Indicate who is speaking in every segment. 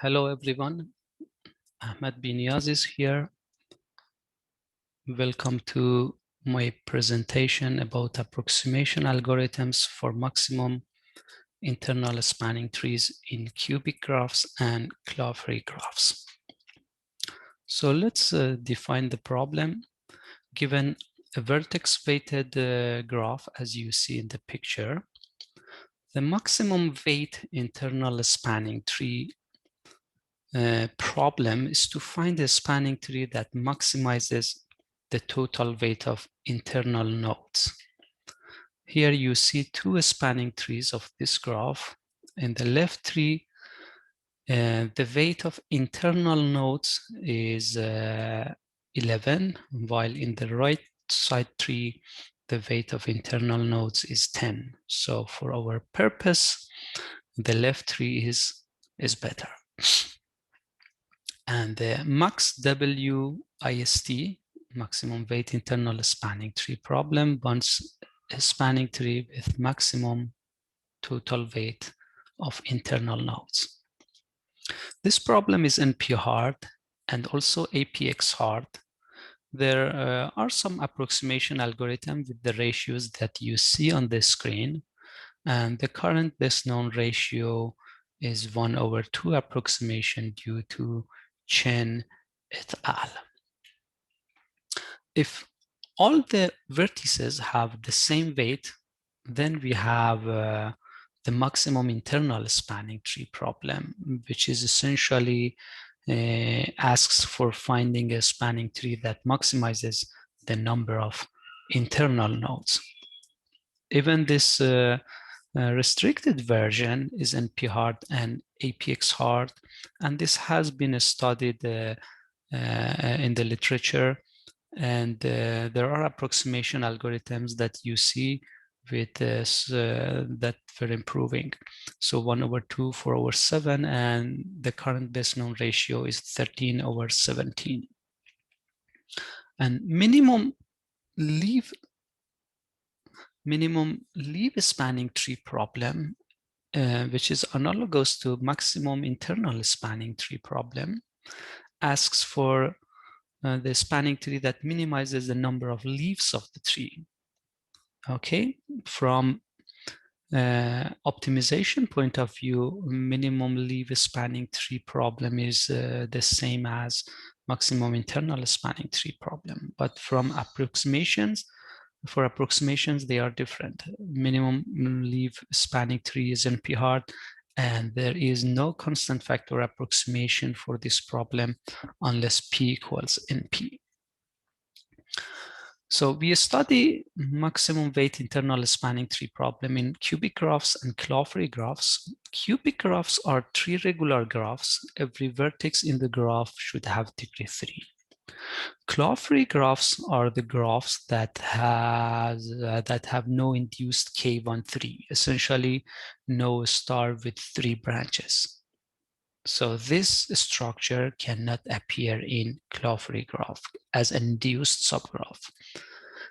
Speaker 1: Hello everyone, Ahmad Biniaz is here. Welcome to my presentation about approximation algorithms for maximum internal spanning trees in cubic graphs and claw-free graphs. So let's define the problem. Given a vertex-weighted graph, as you see in the picture, the maximum weight internal spanning tree problem is to find a spanning tree that maximizes the total weight of internal nodes. Here you see two spanning trees of this graph. In the left tree, the weight of internal nodes is 11, while in the right side tree, the weight of internal nodes is 10. So for our purpose, the left tree is better. And the max WIST, maximum weight internal spanning tree problem, wants a spanning tree with maximum total weight of internal nodes. This problem is NP hard and also APX hard. There are some approximation algorithms with the ratios that you see on the screen, and the current best known ratio is 1/2 approximation due to Chen et al. If all the vertices have the same weight, then we have the maximum internal spanning tree problem, which is essentially asks for finding a spanning tree that maximizes the number of internal nodes. Even this restricted version is NP hard and APX hard, and this has been studied in the literature, and there are approximation algorithms that you see with this that we're improving. So 1/2, 4/7, and the current best known ratio is 13/17. And minimum leaf spanning tree problem, which is analogous to maximum internal spanning tree problem, asks for the spanning tree that minimizes the number of leaves of the tree. Okay, from optimization point of view, minimum leaf spanning tree problem is the same as maximum internal spanning tree problem, but from approximations, for approximations, they are different. Minimum leaf spanning tree is NP hard, and there is no constant factor approximation for this problem unless P equals NP. So we study maximum weight internal spanning tree problem in cubic graphs and claw-free graphs. Cubic graphs are tree regular graphs. Every vertex in the graph should have degree 3. Claw-free graphs are the graphs that have no induced K13, essentially no star with 3 branches. So this structure cannot appear in claw-free graph as an induced subgraph.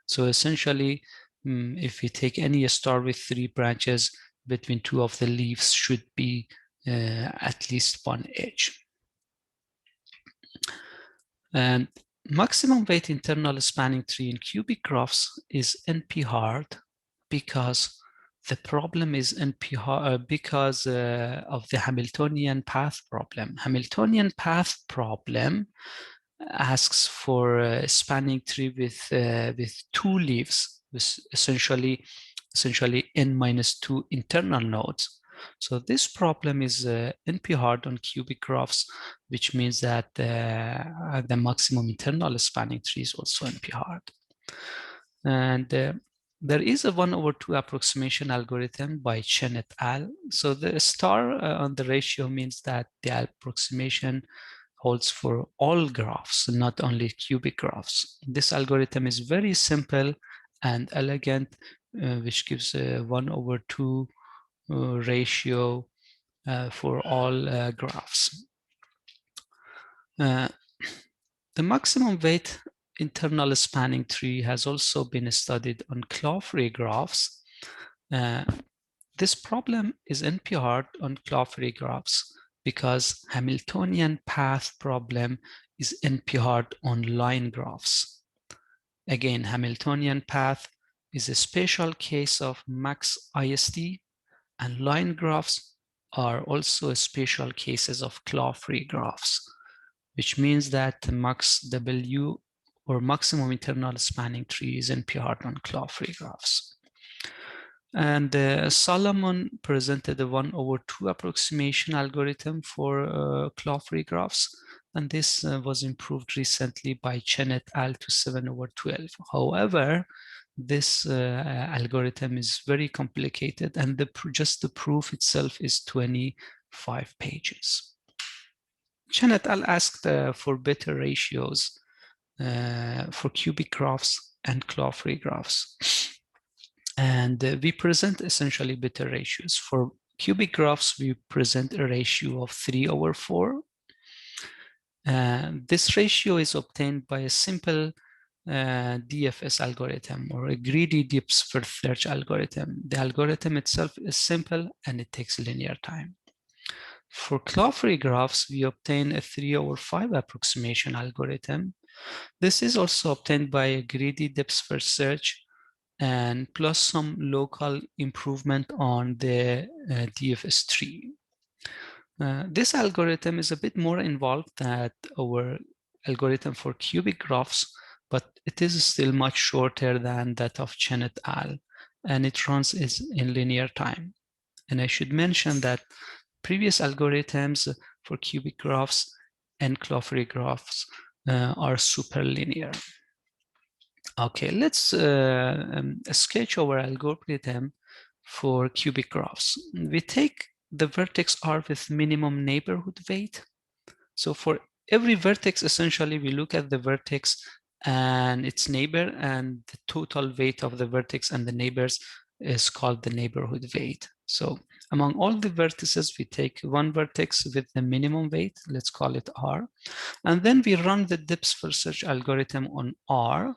Speaker 1: So essentially, if we take any star with 3 branches, between 2 of the leaves should be at least 1 edge. And maximum weight internal spanning tree in cubic graphs is NP hard because the problem is NP hard because of the Hamiltonian path problem. Hamiltonian path problem asks for a spanning tree with 2 leaves, with essentially n-2 internal nodes. So this problem is NP hard on cubic graphs, which means that the maximum internal spanning tree is also NP hard. And there is a 1/2 approximation algorithm by Chen et al. So the star on the ratio means that the approximation holds for all graphs, not only cubic graphs. This algorithm is very simple and elegant, which gives a 1/2 ratio for all graphs. The maximum weight internal spanning tree has also been studied on claw-free graphs. This problem is NP hard on claw-free graphs because Hamiltonian path problem is NP-hard on line graphs. Again, Hamiltonian path is a special case of max ISD, and line graphs are also special cases of claw-free graphs, which means that max W or maximum internal spanning tree is NP-hard on claw-free graphs. And Solomon presented a 1/2 approximation algorithm for claw-free graphs, and this was improved recently by Chen et al. To 7/12. However, this algorithm is very complicated, and just the proof itself is 25 pages. Chen et al. Asked for better ratios for cubic graphs and claw-free graphs. And we present essentially better ratios. For cubic graphs, we present a ratio of 3/4. This ratio is obtained by a simple DFS algorithm, or a greedy depth first search algorithm. The algorithm itself is simple and it takes linear time. For claw-free graphs, we obtain a 3/5 approximation algorithm. This is also obtained by a greedy depth first search and plus some local improvement on the DFS tree. This algorithm is a bit more involved than our algorithm for cubic graphs, but it is still much shorter than that of Chen et al. And it runs in linear time. And I should mention that previous algorithms for cubic graphs and claw-free graphs are super linear. Okay, let's sketch our algorithm for cubic graphs. We take the vertex R with minimum neighborhood weight. So for every vertex, essentially, we look at the vertex and its neighbor, and the total weight of the vertex and the neighbors is called the neighborhood weight. So among all the vertices, we take one vertex with the minimum weight, let's call it R, and then we run the depth first search algorithm on R,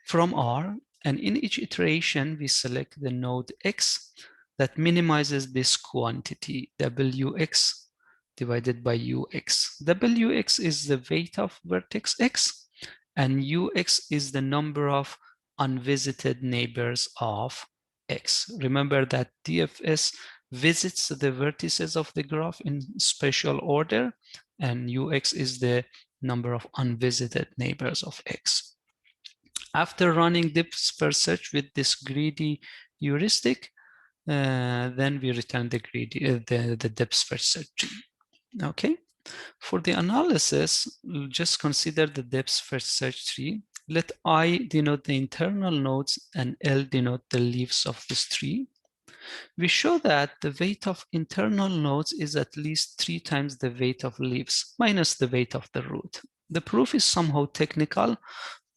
Speaker 1: from R, and in each iteration, we select the node X that minimizes this quantity, Wx divided by Ux. Wx is the weight of vertex X, and Ux is the number of unvisited neighbors of X. Remember that DFS visits the vertices of the graph in spatial order, and Ux is the number of unvisited neighbors of X. After running depth first search with this greedy heuristic, then we return the depth first search. Okay. For the analysis, just consider the depth first search tree. Let I denote the internal nodes and L denote the leaves of this tree. We show that the weight of internal nodes is at least 3 times the weight of leaves minus the weight of the root. The proof is somehow technical,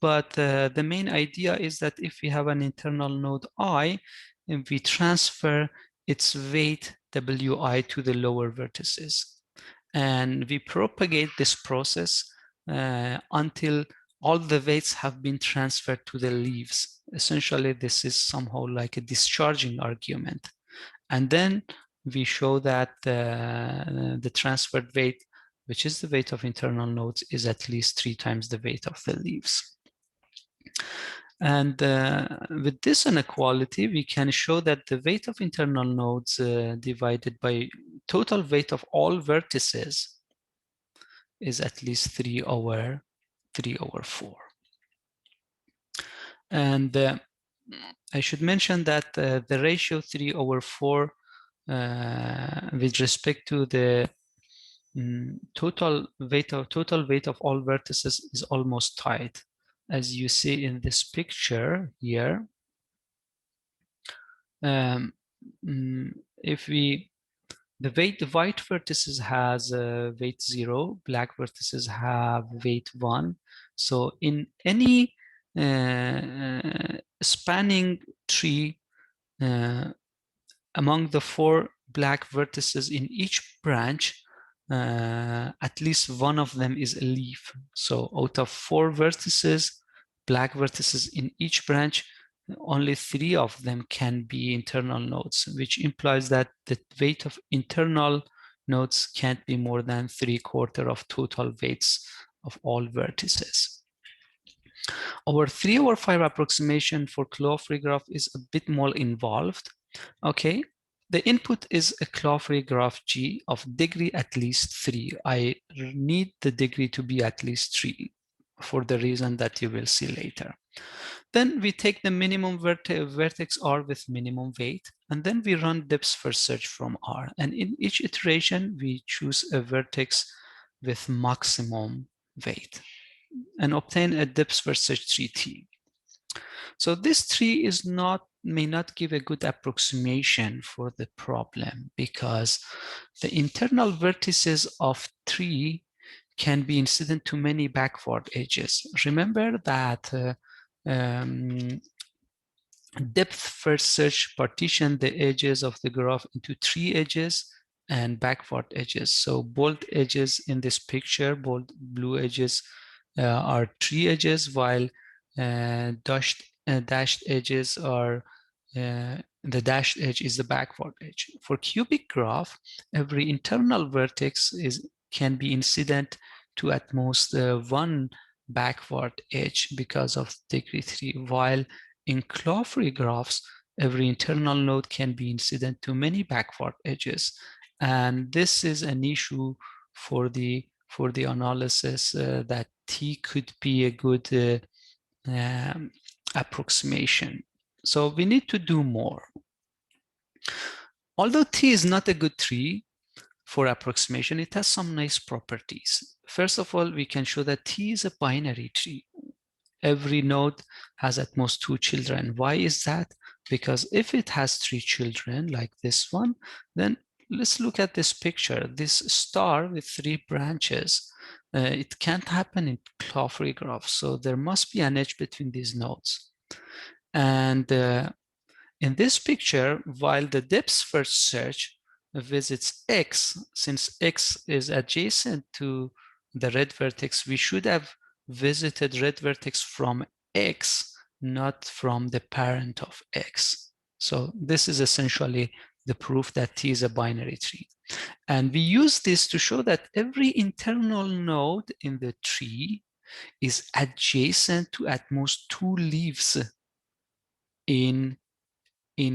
Speaker 1: but the main idea is that if we have an internal node I, and we transfer its weight Wi to the lower vertices. And we propagate this process until all the weights have been transferred to the leaves. Essentially, this is somehow like a discharging argument. And then we show that the transferred weight, which is the weight of internal nodes, is at least 3 times the weight of the leaves. And with this inequality, we can show that the weight of internal nodes divided by total weight of all vertices is at least 3/4. And I should mention that the ratio 3/4 with respect to the total weight of all vertices is almost tight. As you see in this picture here, if the white vertices has weight 0, black vertices have weight 1. So in any spanning tree, among the 4 black vertices in each branch, at least one of them is a leaf. So out of 4 vertices, black vertices in each branch, only 3 of them can be internal nodes, which implies that the weight of internal nodes can't be more than 3/4 of total weights of all vertices. Our 3/5 approximation for Claw-free graph is a bit more involved. Okay, the input is a Claw-free graph G of degree at least 3. I need the degree to be at least 3 for the reason that you will see later. Then we take the minimum vertex R with minimum weight, and then we run depth first search from R. And in each iteration, we choose a vertex with maximum weight and obtain a depth first search 3T. So this tree may not give a good approximation for the problem because the internal vertices of tree can be incident to many backward edges. Remember that depth first search partition the edges of the graph into 3 edges and backward edges. So bold edges in this picture, bold blue edges are 3 edges, while dashed edges are the dashed edge is the backward edge. For cubic graph, every internal vertex can be incident to at most one backward edge because of degree 3, while in claw-free graphs, every internal node can be incident to many backward edges. And this is an issue for the analysis that T could be a good approximation. So we need to do more. Although T is not a good tree for approximation, it has some nice properties. First of all, we can show that T is a binary tree. Every node has at most 2 children. Why is that? Because if it has 3 children, like this one, then let's look at this picture. This star with 3 branches, it can't happen in claw-free graphs. So there must be an edge between these nodes. And in this picture, while the depth first search visits X, since X is adjacent to the red vertex, we should have visited red vertex from X, not from the parent of X. So this is essentially the proof that T is a binary tree. And we use this to show that every internal node in the tree is adjacent to at most 2 leaves in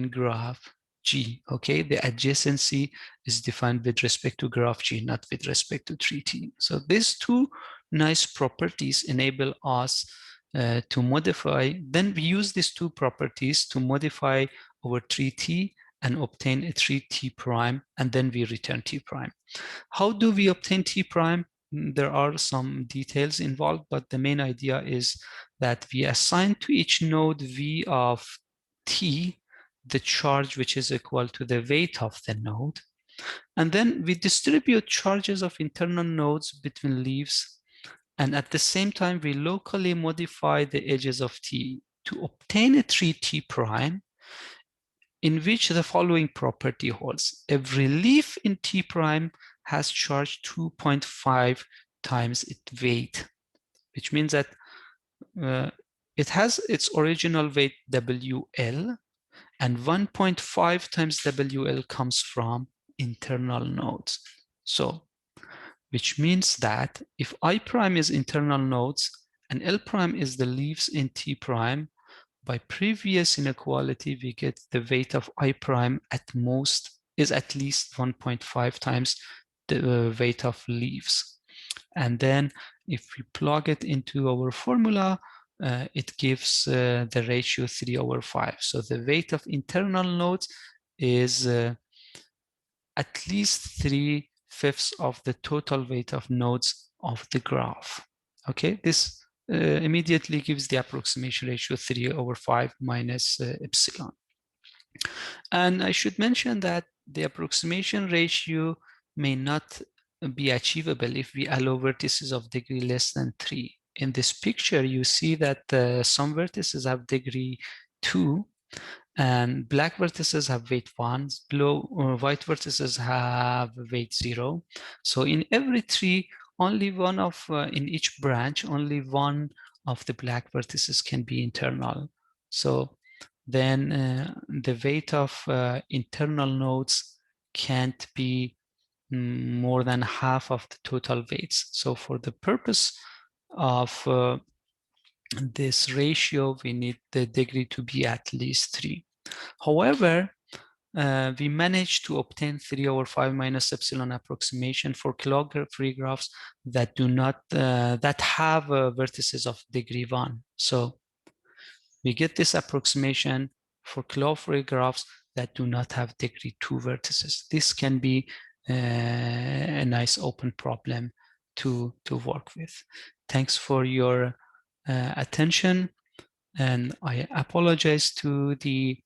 Speaker 1: graph G, okay? The adjacency is defined with respect to graph G, not with respect to 3T. So these 2 nice properties enable us to modify, then we use these 2 properties to modify our 3T and obtain a 3T prime, and then we return T prime. How do we obtain T prime? There are some details involved, but the main idea is that we assign to each node V of T the charge which is equal to the weight of the node. And then we distribute charges of internal nodes between leaves. And at the same time, we locally modify the edges of T to obtain a 3T prime in which the following property holds. Every leaf in T prime has charge 2.5 times its weight, which means that it has its original weight WL, and 1.5 times WL comes from internal nodes. So, which means that if I prime is internal nodes and L prime is the leaves in T prime, by previous inequality, we get the weight of I prime at most is at least 1.5 times the weight of leaves. And then if we plug it into our formula, it gives the ratio 3/5. So the weight of internal nodes is at least 3/5 of the total weight of nodes of the graph. Okay, this immediately gives the approximation ratio 3/5 minus epsilon. And I should mention that the approximation ratio may not be achievable if we allow vertices of degree less than 3. In this picture, you see that some vertices have degree 2, and black vertices have weight 1, white vertices have weight 0. So in every tree, only one of, in each branch, only one of the black vertices can be internal. So then the weight of internal nodes can't be more than half of the total weights. So for the purpose of this ratio, we need the degree to be at least 3. However, we managed to obtain 3 over 5 minus epsilon approximation for Claude-free graphs that do not that have vertices of degree 1. So we get this approximation for Claude-free graphs that do not have degree 2 vertices. This can be a nice open problem to work with. Thanks for your attention, and I apologize to the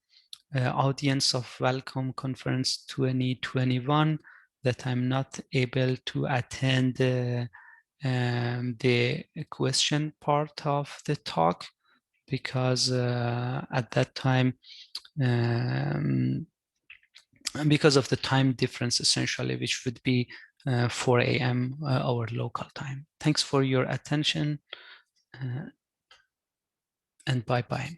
Speaker 1: audience of Welcome Conference 2021 that I'm not able to attend the question part of the talk, because at that time, because of the time difference essentially, which would be 4 a.m. Our local time. Thanks for your attention, and bye-bye.